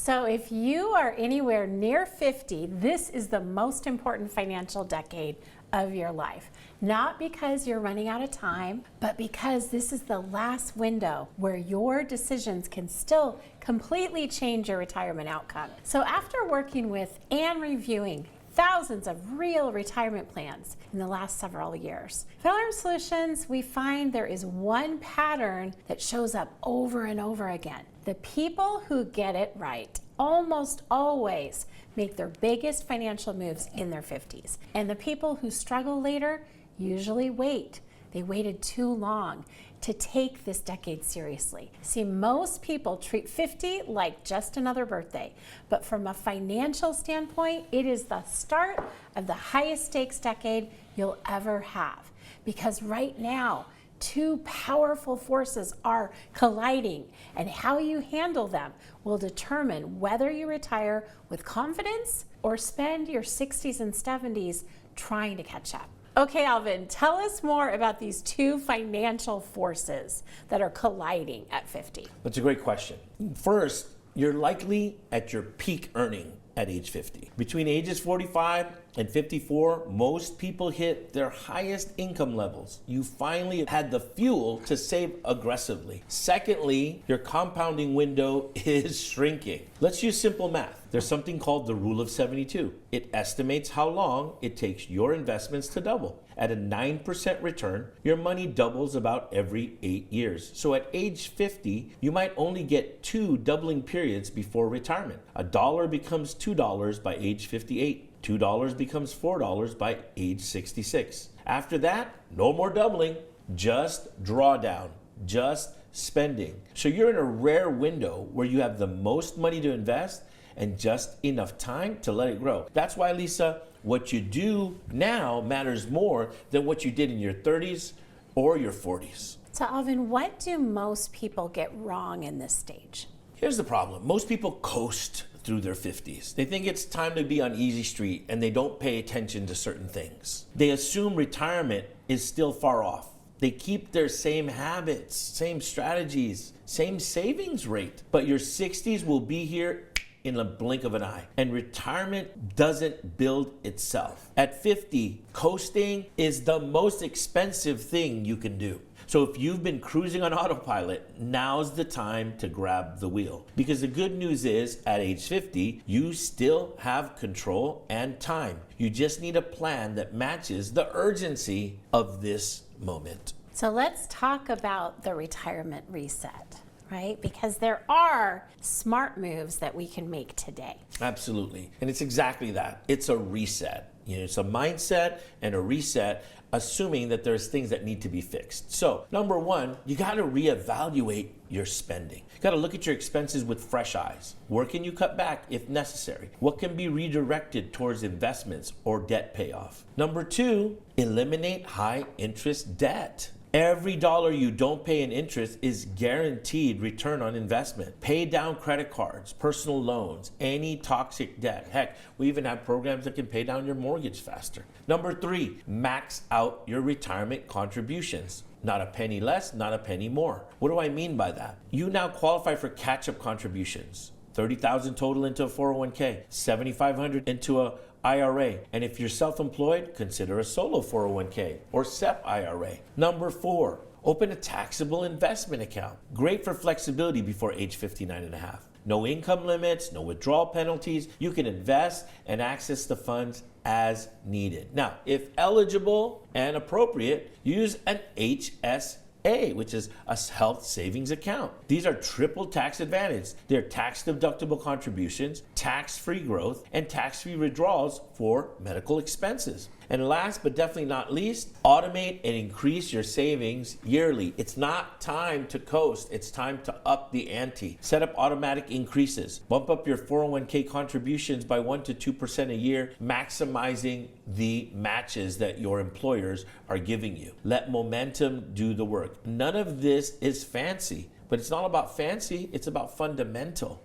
So if you are anywhere near 50, this is the most important financial decade of your life. Not because you're running out of time, but because this is the last window where your decisions can still completely change your retirement outcome. So after working with and reviewing thousands of real retirement plans in the last several years, Valoram Solutions, we find there is one pattern that shows up over and over again. The people who get it right almost always make their biggest financial moves in their 50s. And the people who struggle later usually wait. They waited too long to take this decade seriously. See, most people treat 50 like just another birthday, but from a financial standpoint, it is the start of the highest stakes decade you'll ever have. Because right now, two powerful forces are colliding, and how you handle them will determine whether you retire with confidence or spend your 60s and 70s trying to catch up. Okay, Alvin, tell us more about these two financial forces that are colliding at 50. That's a great question. First, you're likely at your peak earning at age 50. Between ages 45 and 54, most people hit their highest income levels. You finally had the fuel to save aggressively. Secondly, your compounding window is shrinking. Let's use simple math. There's something called the rule of 72. It estimates how long it takes your investments to double. At a 9% return, your money doubles about every 8 years. So at age 50, you might only get 2 doubling periods before retirement. $1 becomes $2 by age 58. $2 becomes $4 by age 66. After that, no more doubling, just drawdown, just spending. So you're in a rare window where you have the most money to invest and just enough time to let it grow. That's why, Lisa, what you do now matters more than what you did in your 30s or your 40s. So Alvin, what do most people get wrong in this stage? Here's the problem. Most people coast through their 50s. They think it's time to be on easy street and they don't pay attention to certain things. They assume retirement is still far off. They keep their same habits, same strategies, same savings rate. But your 60s will be here in a blink of an eye. And retirement doesn't build itself. At 50, coasting is the most expensive thing you can do. So if you've been cruising on autopilot, now's the time to grab the wheel. Because the good news is, at age 50, you still have control and time. You just need a plan that matches the urgency of this moment. So let's talk about the retirement reset, right? Because there are smart moves that we can make today. Absolutely. And it's exactly that. It's a reset. It's a mindset and a reset, assuming that there's things that need to be fixed. So, number one, you got to reevaluate your spending. You got to look at your expenses with fresh eyes. Where can you cut back if necessary? What can be redirected towards investments or debt payoff? Number two, eliminate high interest debt. Every dollar you don't pay in interest is guaranteed return on investment. Pay down credit cards, personal loans, any toxic debt. Heck, we even have programs that can pay down your mortgage faster. Number three, max out your retirement contributions. Not a penny less, not a penny more. What do I mean by that? You now qualify for catch-up contributions. $30,000 total into a 401k, $7,500 into a IRA. And if you're self-employed, consider a solo 401k or SEP IRA. Number four, open a taxable investment account. Great for flexibility before age 59 and a half. No income limits, no withdrawal penalties. You can invest and access the funds as needed. Now, if eligible and appropriate, use an HSA, which is a health savings account. These are triple tax advantage. They're tax deductible contributions, tax-free growth, and tax-free withdrawals for medical expenses. And last but definitely not least, automate and increase your savings yearly. It's not time to coast. It's time to up the ante. Set up automatic increases. Bump up your 401k contributions by 1 to 2% a year, maximizing the matches that your employers are giving you. Let momentum do the work. None of this is fancy, but it's not about fancy. It's about fundamental.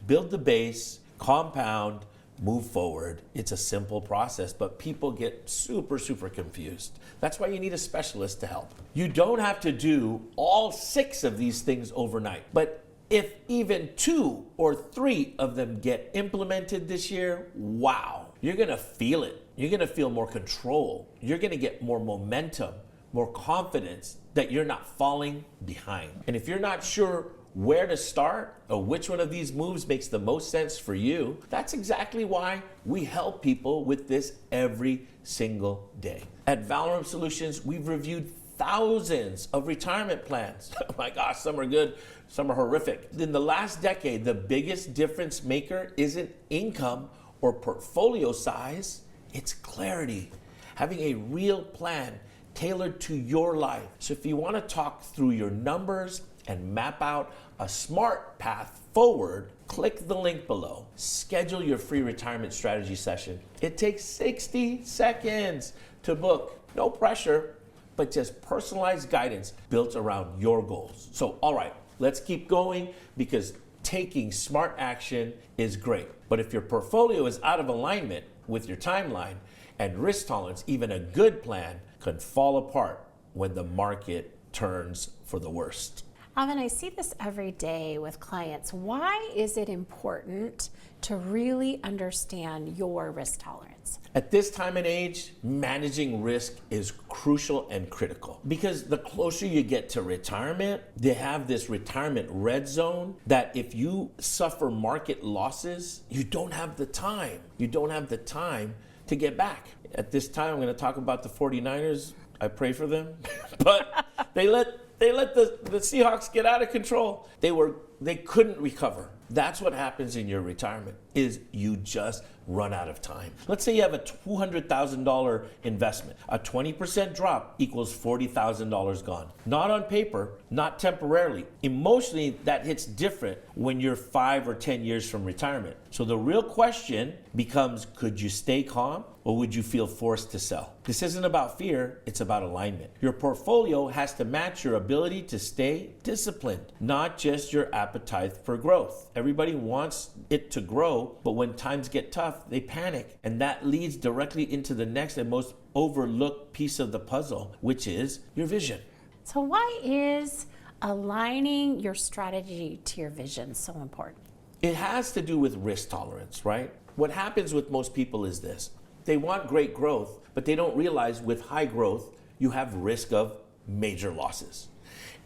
Build the base, compound, move forward. It's a simple process, but people get super confused. That's why you need a specialist to help. You don't have to do all 6 of these things overnight, but if even 2 or 3 of them get implemented this year, wow, you're gonna feel it. You're gonna feel more control. You're gonna get more momentum, more confidence that you're not falling behind. And if you're not sure where to start or which one of these moves makes the most sense for you, that's exactly why we help people with this every single day. At Valoram Solutions, we've reviewed thousands of retirement plans. Oh my gosh, some are good, some are horrific. In the last decade, the biggest difference maker isn't income or portfolio size, it's clarity. Having a real plan tailored to your life. So if you want to talk through your numbers and map out a smart path forward, click the link below. Schedule your free retirement strategy session. It takes 60 seconds to book. No pressure, but just personalized guidance built around your goals. So, all right, let's keep going because taking smart action is great. But if your portfolio is out of alignment with your timeline and risk tolerance, even a good plan can fall apart when the market turns for the worst. Alvin, I see this every day with clients. Why is it important to really understand your risk tolerance? At this time and age, managing risk is crucial and critical because the closer you get to retirement, they have this retirement red zone that if you suffer market losses, you don't have the time. You don't have the time to get back. At this time, I'm going to talk about the 49ers. I pray for them, but they let the Seahawks get out of control. They couldn't recover. That's what happens in your retirement is you just run out of time. Let's say you have a $200,000 investment. A 20% drop equals $40,000 gone. Not on paper, not temporarily. Emotionally, that hits different when you're 5 or 10 years from retirement. So the real question becomes, could you stay calm or would you feel forced to sell? This isn't about fear, it's about alignment. Your portfolio has to match your ability to stay disciplined, not just your appetite for growth. Everybody wants it to grow, but when times get tough, they panic. And that leads directly into the next and most overlooked piece of the puzzle, which is your vision. So why is aligning your strategy to your vision so important? It has to do with risk tolerance, right? What happens with most people is this. They want great growth, but they don't realize with high growth, you have risk of major losses.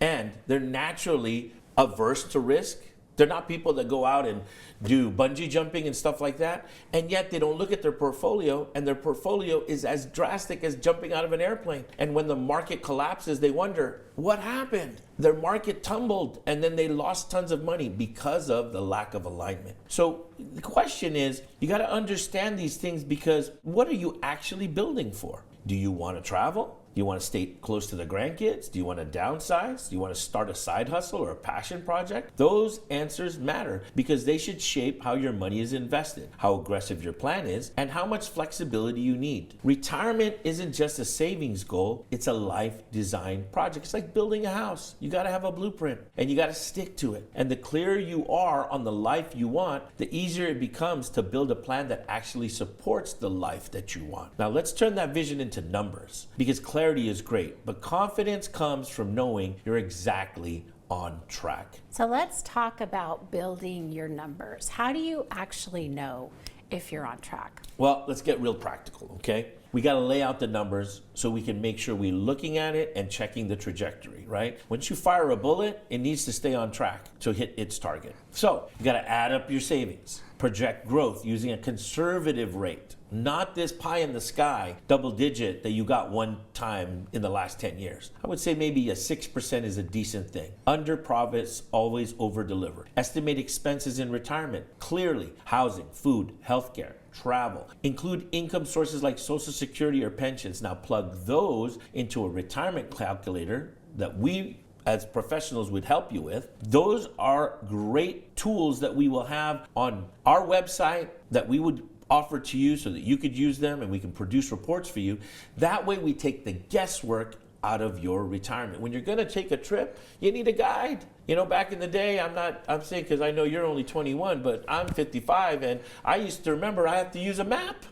And they're naturally averse to risk. They're not people that go out and do bungee jumping and stuff like that. And yet they don't look at their portfolio, and their portfolio is as drastic as jumping out of an airplane. And when the market collapses, they wonder, what happened? Their market tumbled, and then they lost tons of money because of the lack of alignment. So the question is, you got to understand these things because what are you actually building for? Do you want to travel? Do you want to stay close to the grandkids? Do you want to downsize? Do you want to start a side hustle or a passion project? Those answers matter because they should shape how your money is invested, how aggressive your plan is, and how much flexibility you need. Retirement isn't just a savings goal, it's a life design project. It's like building a house. You got to have a blueprint and you got to stick to it. And the clearer you are on the life you want, the easier it becomes to build a plan that actually supports the life that you want. Now let's turn that vision into numbers because clarity is great, but confidence comes from knowing you're exactly on track. So let's talk about building your numbers. How do you actually know if you're on track? Well, let's get real practical, okay? We got to lay out the numbers so we can make sure we're looking at it and checking the trajectory, right? Once you fire a bullet, it needs to stay on track to hit its target. So you got to add up your savings, project growth using a conservative rate, not this pie in the sky double digit that you got one time in the last 10 years. I would say maybe a 6% is a decent thing. Under profits, always over deliver. Estimate expenses in retirement clearly: housing, food, healthcare, travel. Include income sources like Social Security or pensions. Now plug those into a retirement calculator that we as professionals would help you with. Those are great tools that we will have on our website that we would offer to you so that you could use them and we can produce reports for you. That way we take the guesswork out of your retirement. When you're going to take a trip, you need a guide. You know, back in the day, I'm saying because I know you're only 21, but I'm 55, and I used to remember I have to use a map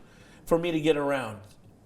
for me to get around.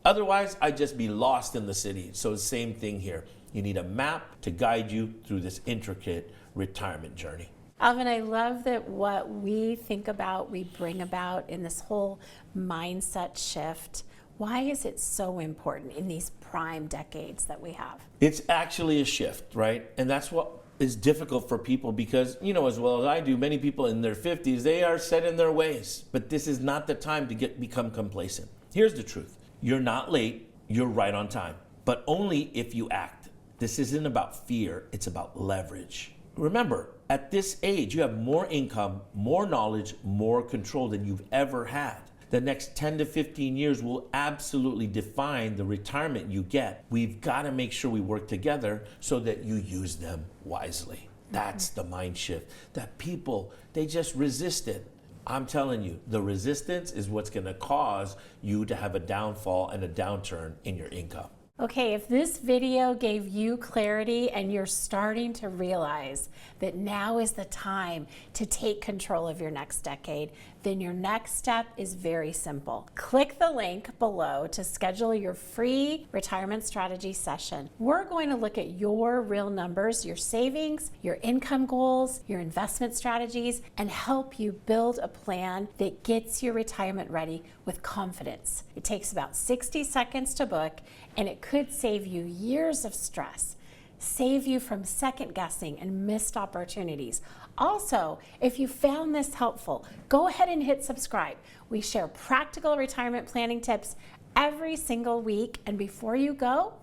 Otherwise, I'd just be lost in the city. So same thing here. You need a map to guide you through this intricate retirement journey. Alvin, I love that what we think about, we bring about in this whole mindset shift. Why is it so important in these prime decades that we have? It's actually a shift, right? And that's what is difficult for people because, you know, as well as I do, many people in their 50s, they are set in their ways. But this is not the time to become complacent. Here's the truth. You're not late, you're right on time, but only if you act. This isn't about fear, it's about leverage. Remember, at this age, you have more income, more knowledge, more control than you've ever had. The next 10 to 15 years will absolutely define the retirement you get. We've got to make sure we work together so that you use them wisely. That's the mind shift that people, they just resist it. I'm telling you, the resistance is what's going to cause you to have a downfall and a downturn in your income. Okay, if this video gave you clarity and you're starting to realize that now is the time to take control of your next decade, then your next step is very simple. Click the link below to schedule your free retirement strategy session. We're going to look at your real numbers, your savings, your income goals, your investment strategies, and help you build a plan that gets your retirement ready with confidence. It takes about 60 seconds to book, and it could save you years of stress, save you from second guessing and missed opportunities. Also, if you found this helpful, go ahead and hit subscribe. We share practical retirement planning tips every single week. And before you go,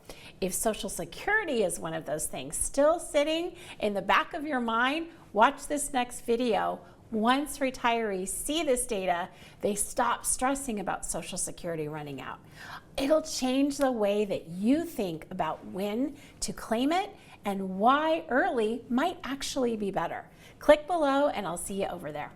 if Social Security is one of those things still sitting in the back of your mind, watch this next video. Once retirees see this data, they stop stressing about Social Security running out. It'll change the way that you think about when to claim it and why early might actually be better. Click below and I'll see you over there.